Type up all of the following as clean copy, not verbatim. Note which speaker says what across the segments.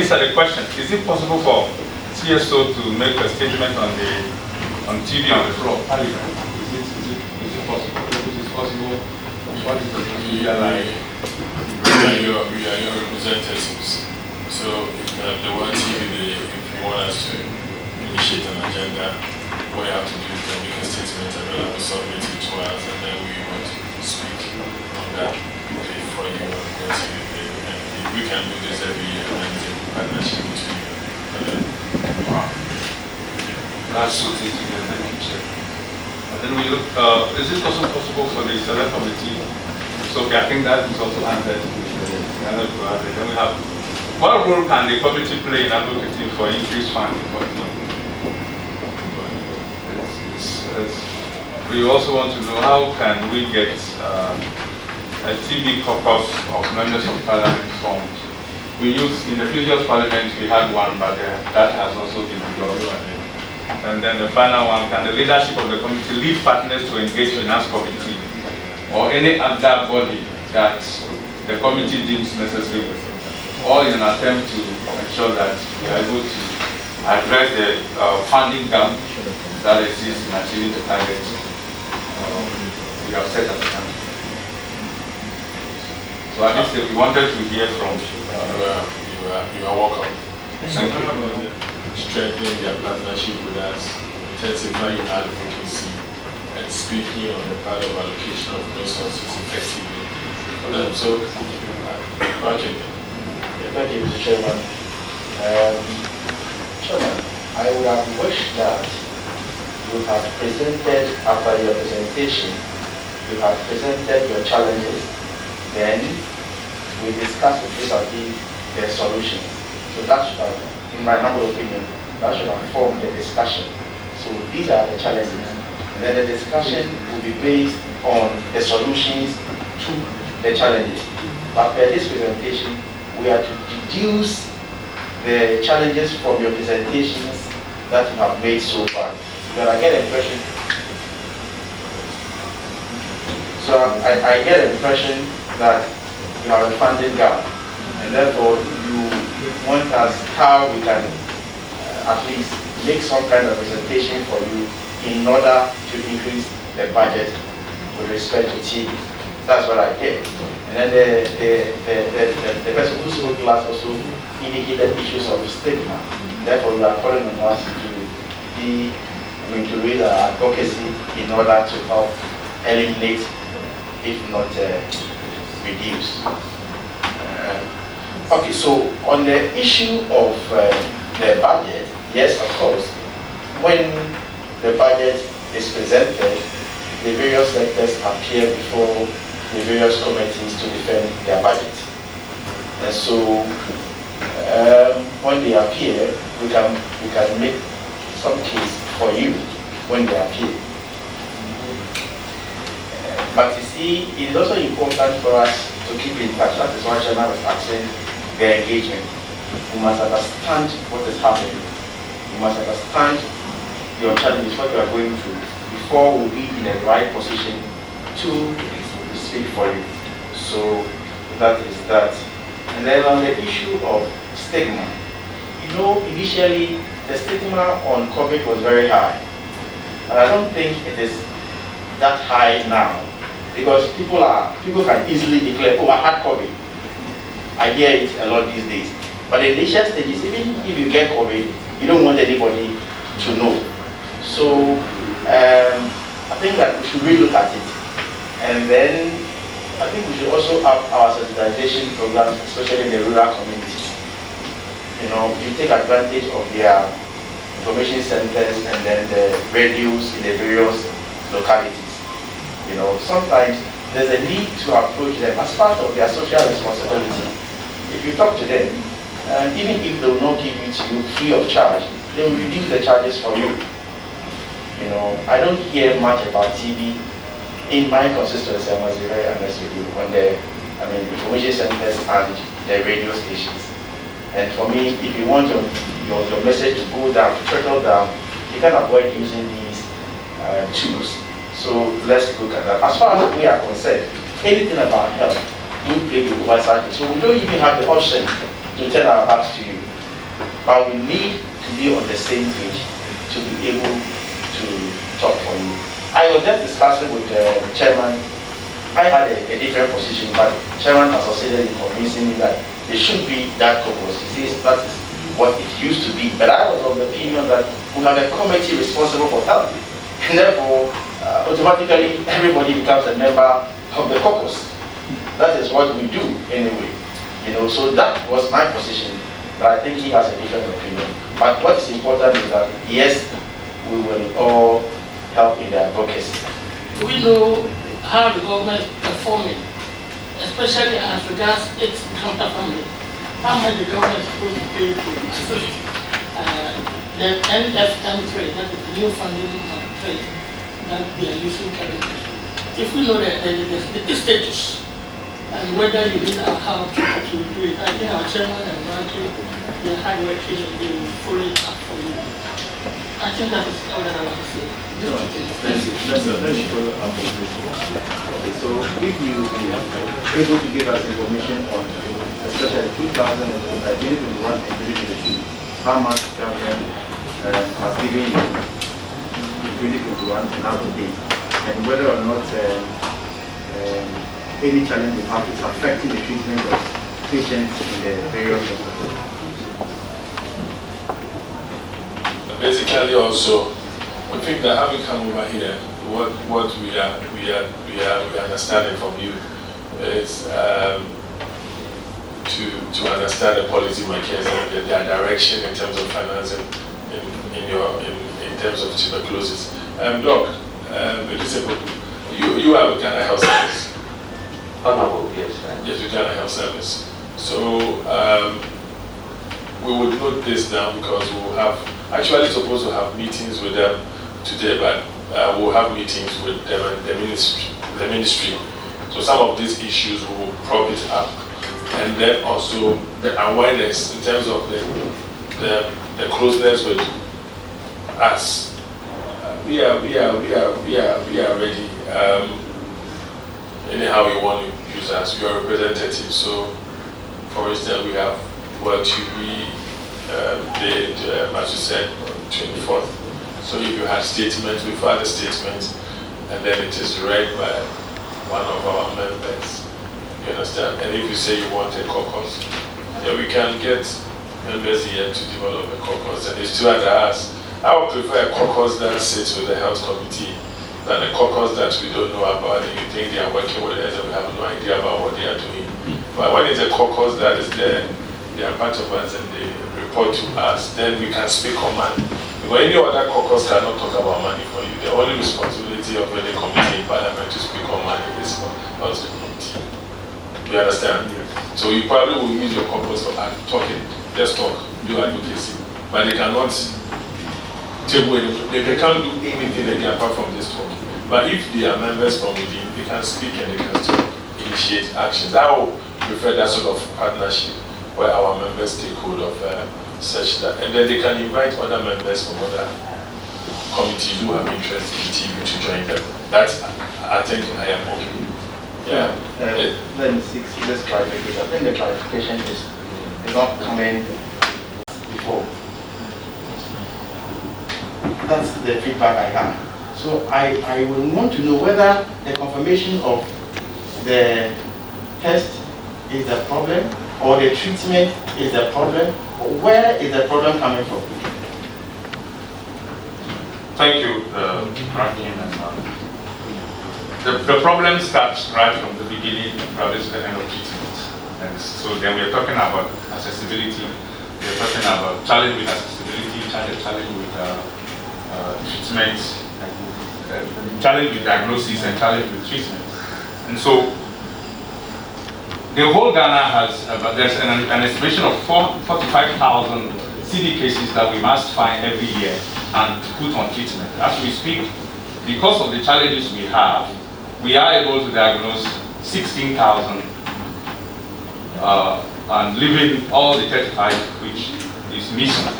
Speaker 1: these are the questions. Is it possible for CSO to make a statement on TV on the floor? Is it possible? If it is possible, what is the procedure like?
Speaker 2: We are your representatives. So the one TV, if you want us to initiate an agenda, what you have to do is to make a statement and we'll have to submit it to us, and then we want to speak on that for you. And we can do this every year, and it's a partnership between you.
Speaker 1: That's what it is. And then we look, is it also possible for the select committee? So okay, I think that is also answered. Then we have, what role can the committee play in advocating for increased funding? We also want to know how can we get a TV caucus of members of parliament formed. We used, in the previous parliament we had one, but that has also been withdrawn. And then the final one, can the leadership of the committee lead partners to engage finance committee or any other body that the committee deems necessary, all in an attempt to ensure that we are able to address the funding gap that exists in achieving the targets we have set at the time. So at least we wanted to hear from
Speaker 2: you are welcome.
Speaker 1: Thank you.
Speaker 2: Strengthening their partnership with us, intensifying advocacy, and speaking on the part of allocation of resources effectively. So, okay.
Speaker 3: Thank you, Mr. Chairman. Chairman, I would have wished that you have presented, after your presentation, you have presented your challenges, then we discuss vis-a-vis their solutions. So that should have, in my humble opinion, that should have formed the discussion. So these are the challenges. And then the discussion will be based on the solutions to the challenges. But per this presentation, we are to deduce the challenges from your presentations that you have made so far. But I get the impression, I get the impression that you have a funding gap, and therefore you want us how we can at least make some kind of presentation for you in order to increase the budget with respect to TV. That's what I get. And then the person who spoke last also indicated issues of stigma. Therefore, we are calling on us to raise our advocacy in order to help eliminate, if not reduce. Okay, so on the issue of the budget, yes, of course, when the budget is presented, the various sectors appear before the various committees to defend their budget. And so when they appear, we can make some case for you when they appear. But you see, it is also important for us to keep in touch. That is why Chairman was asking the engagement. We must understand what is happening. We must understand your challenges, what you are going through, before we'll be in the right position to speak for you. So that is that. And then on the issue of stigma, you know, initially the stigma on COVID was very high. And I don't think it is that high now, because people can easily declare, oh, I had COVID. I hear it a lot these days. But the initial stages, even if you get COVID, you don't want anybody to know. So I think that we should relook at it. And then I think we should also have our sensitization programs, especially in the rural communities. You know, you take advantage of their information centers and then the radios in the various localities. You know, sometimes there's a need to approach them as part of their social responsibility. If you talk to them, even if they will not give it to you free of charge, they will reduce the charges for you. You know, I don't hear much about TV in my constituency, I must be very honest with you, on the information centers and the radio stations. And for me, if you want your message to go down, to trickle down, you can avoid using these tools. So let's look at that. As far as we are concerned, anything about health, we play the oversight. So we don't even have the option to tell our backs to you. but we need to be on the same page to be able to talk for you. I was just discussing with the chairman. I had a different position, but chairman has succeeded in convincing me that there should be that caucus. He says that is what it used to be. But I was of the opinion that we have a committee responsible for health, and therefore automatically everybody becomes a member of the caucus. That is what we do anyway. So that was my position. But I think he has a different opinion. But what is important is that yes, we will all help in the advocacy.
Speaker 4: We know how the government is performing, especially as regards its counter family. How much the government is supposed to pay to assist the NFM3, that is the new funding trade that they are using currently. If we know the status and whether you need our help to do it, I think our chairman and Ranking, they are hard working and they will follow it up for you. I think that is all that I want to say.
Speaker 5: Thank you for your contribution. Okay, so if you are able to give us information on, especially 2021 and 2022, how much government has given you in 2021 and how to date, and whether or not any challenge you have is affecting the treatment of patients in the various hospitals.
Speaker 2: Basically, also, we think that having come over here, what we are understanding from you is to understand the policy makers and their direction in terms of financing in terms of tuberculosis. Doc, you have a Ghana Health Service.
Speaker 6: Honorable, yes.
Speaker 2: Yes, we Ghana Health Service. So we would note this down because we will have actually supposed to have meetings with them today, but we'll have meetings with them and the ministry. So some of these issues we will prop it up, and then also the awareness in terms of the closeness with us. We are ready. Anyhow you want to use us, we are representatives. So, for instance, we have what we did, as you said, on 24th. So if you had statements, we've had a statement, and then it is read by one of our members. You understand? And if you say you want a caucus, then we can get members here to develop a caucus. And it's too hard to ask. I would prefer a caucus that sits with the health committee than a caucus that we don't know about, and you think they are working with us and we have no idea about what they are doing. But when it's a caucus that is there, they are part of us and they report to us, then we can speak on money. Because any other caucus cannot talk about money for you. The only responsibility of any committee in parliament to speak on money is not the committee. You understand? So you probably will use your caucus for talking. Just talk, do advocacy. But they cannot they can't do anything again apart from this talk. But if they are members from within, they can speak and they can still initiate actions. I would prefer that sort of partnership where our members take hold of such that, and then they can invite other members from other committees who have interest in TV to join them. That's, I think, I am okay. Yeah.
Speaker 3: Then this clarification. I think the clarification is not coming before. That's the feedback I have. So I will want to know whether the confirmation of the test is the problem, or the treatment is the problem, or where is the problem coming from?
Speaker 1: Thank you, Ranking. The problem starts right from the beginning, probably to the end of treatment. And so then we're talking about accessibility, we're talking about challenge with accessibility, challenge with treatment, challenge with diagnosis, and challenge with treatment. And so the whole Ghana has, there's an estimation of 45,000 CD cases that we must find every year and put on treatment. As we speak, because of the challenges we have, we are able to diagnose 16,000 and leaving all the 35 which is missing.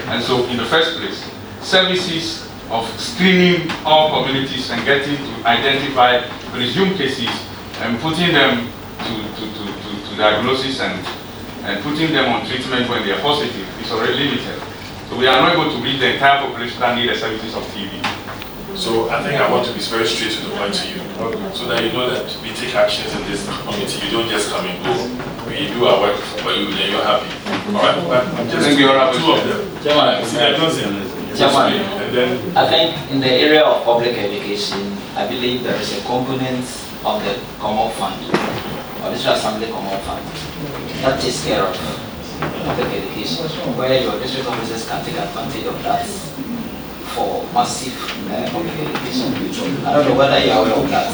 Speaker 1: And so in the first place, services of screening all communities and getting to identify presumed cases and putting them to diagnosis and and putting them on treatment when they are positive is already limited. So we are not able to reach the entire population that need the services of TB.
Speaker 2: So I think I want to be very straight to the point to you, so that you know that we take actions in this committee. You don't just come and go. We do our work for you, then you're happy. All right, but just two of them.
Speaker 7: Chairman, I think in the area of public education, I believe there is a component of the common fund, or district assembly common fund, that takes care of public education, where your district officers can take advantage of that for massive public education. I don't know whether you are aware of that.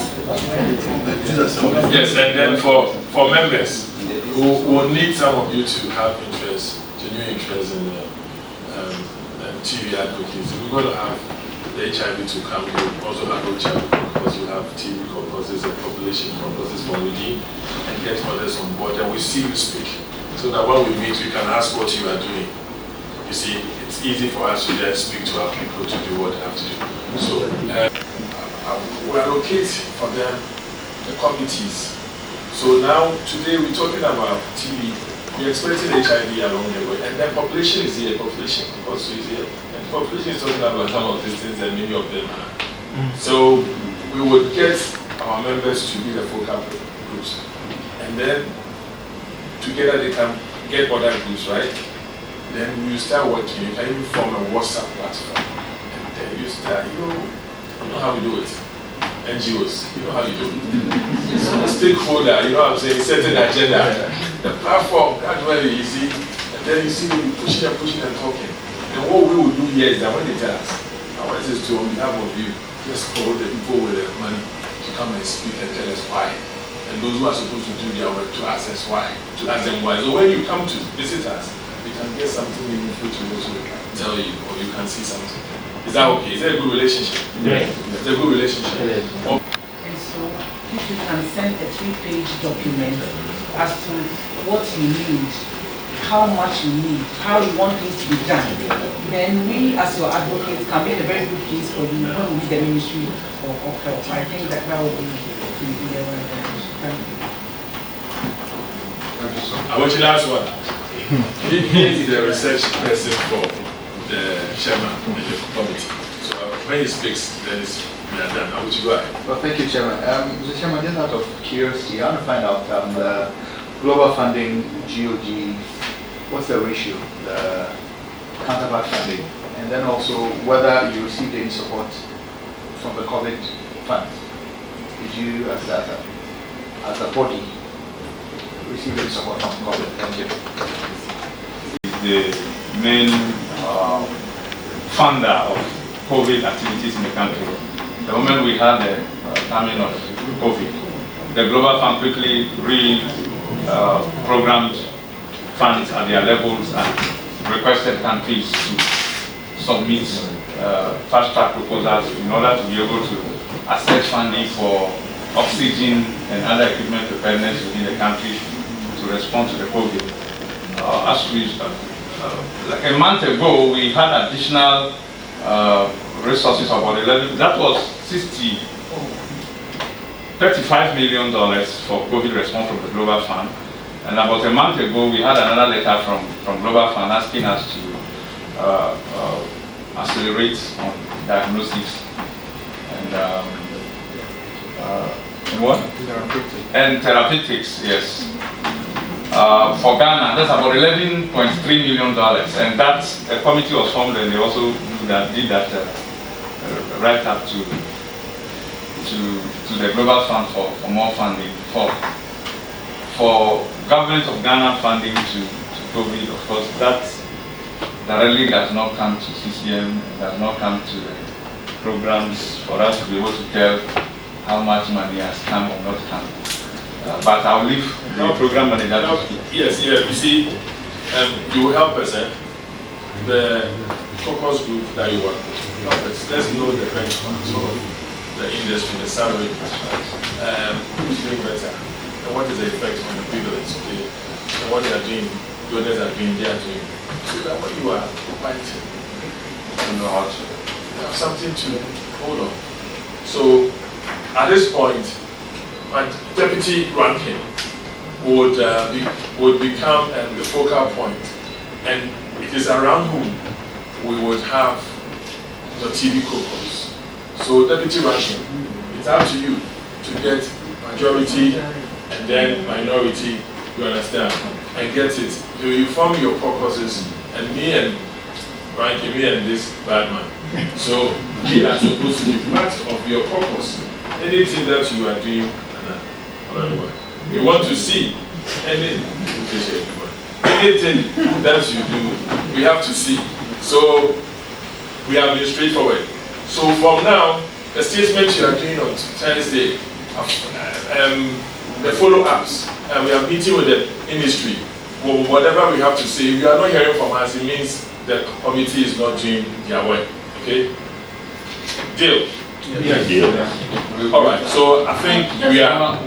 Speaker 2: Yes, and then for members who need some of you to have interest, genuine interest in the TV advocates, we're going to have the HIV to come. We also have HIV because we have TV caucuses and population caucuses for Wiki, and get others on board, and we see you speak, so that when we meet, we can ask what you are doing. You see, it's easy for us to just speak to our people to do what they have to do. So we allocate for them the committees. So now, today we're talking about TV. We're expecting HIV along the way, and then population is here, population also is here. And population is talking about some of these things, and many of them are. So we would get our members to be the focal groups, and then together they can get other groups, right? Then you start working. You can even form a WhatsApp platform, and then you start. You know how we do it. NGOs, you know how you do it. So the stakeholder, you know what I'm saying, setting the agenda. The platform, gradually you see, and then you see we pushing and talking. And what we will do here is that when they tell us, I want us to, on behalf of you, just call the people with the money to come and speak and tell us why. And those who are supposed to do their work to ask us why, to ask them why. So when you come to visit us, we can get something meaningful to also tell you, or you can see something. Is that okay? Is that a good relationship?
Speaker 7: Yeah.
Speaker 2: It's a good relationship.
Speaker 7: Yeah.
Speaker 8: And so, if you can send a 3-page document as to what you need, how much you need, how you want things to be done, then we as your advocates can be in a very good place for you when we meet the Ministry of Health. I think that would be the right direction. Thank you.
Speaker 2: I want you last one. He is the research person for the chairman of the committee. So when he speaks, then we are done. I want you go ahead.
Speaker 5: Well, thank you, Chairman. Mr. Chairman, just out of curiosity, I want to find out the global funding, GOG, what's the ratio, the counterpart funding, and then also whether you received any support from the COVID funds. Did you, as a body, receive any support from COVID? Thank you.
Speaker 1: The main funder of COVID activities in the country. The moment we had the coming of COVID, the Global Fund quickly programmed funds at their levels and requested countries to submit fast-track proposals in order to be able to access funding for oxygen and other equipment preparedness within the country to respond to the COVID. As we like a month ago, we had additional resources about 11. That was $35 million for COVID response from the Global Fund. And about a month ago, we had another letter from Global Fund asking us to accelerate on diagnostics and what? And therapeutics, yes. For Ghana, that's about $11.3 million, and that's a committee was formed, and they also did that right up to the Global Fund for more funding. For government of Ghana funding to COVID, of course, that directly does not come to CCM, does not come to the programs for us to be able to tell how much money has come or not come. But I'll leave the program manager to speak.
Speaker 2: Yes, you see, you will help us, the Caucus group that you work with. Help us. Let's know the benchmarks of the industry, the salary, who's doing better, and what is the effect on the prevalence, okay? And what they are doing, the others are doing, they are doing. So that when you are fighting, you know how to have something to hold on. So at this point, my deputy ranking would become the focal point, and it is around whom we would have the TV caucus. So deputy ranking, it's up to you to get majority and then minority, you understand, and get it. So you form your caucuses, and me and ranking, me and this bad man. So we are supposed to be part of your caucus. Anything that you are doing, you want to see anything that you do, we have to see. So we have been straightforward. So from now, the statement you are doing on Thursday, the follow-ups, and we are meeting with the industry. Well, whatever we have to say, if you are not hearing from us, it means the committee is not doing their work. Okay? Deal?
Speaker 1: Yeah. Deal.
Speaker 2: All right. So I think we are.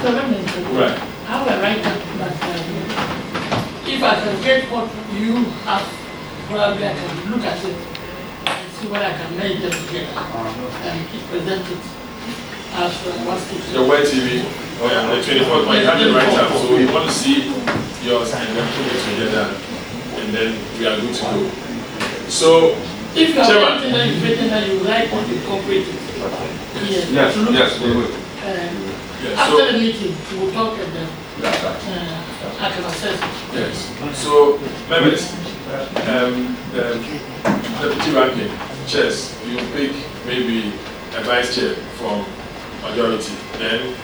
Speaker 4: So let me
Speaker 2: Right.
Speaker 4: I will write up that if I can get what you have, probably I can look at it and see what I can make them together and present it as one station.
Speaker 2: The Web TV, the 24th, but you have it right up. So we want to see yours and then put it together, and then we are good to go. So,
Speaker 4: if you have
Speaker 2: Chairman,
Speaker 4: anything that is written that you like to incorporate it,
Speaker 1: Yes, we will.
Speaker 4: After the meeting, we will talk and then I can assess it.
Speaker 2: Yes. So, members, deputy ranking chairs, you pick maybe a vice chair from majority, then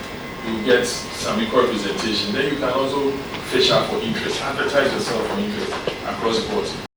Speaker 2: you get some equal representation. Then you can also fish out for interest, advertise yourself for interest across the board.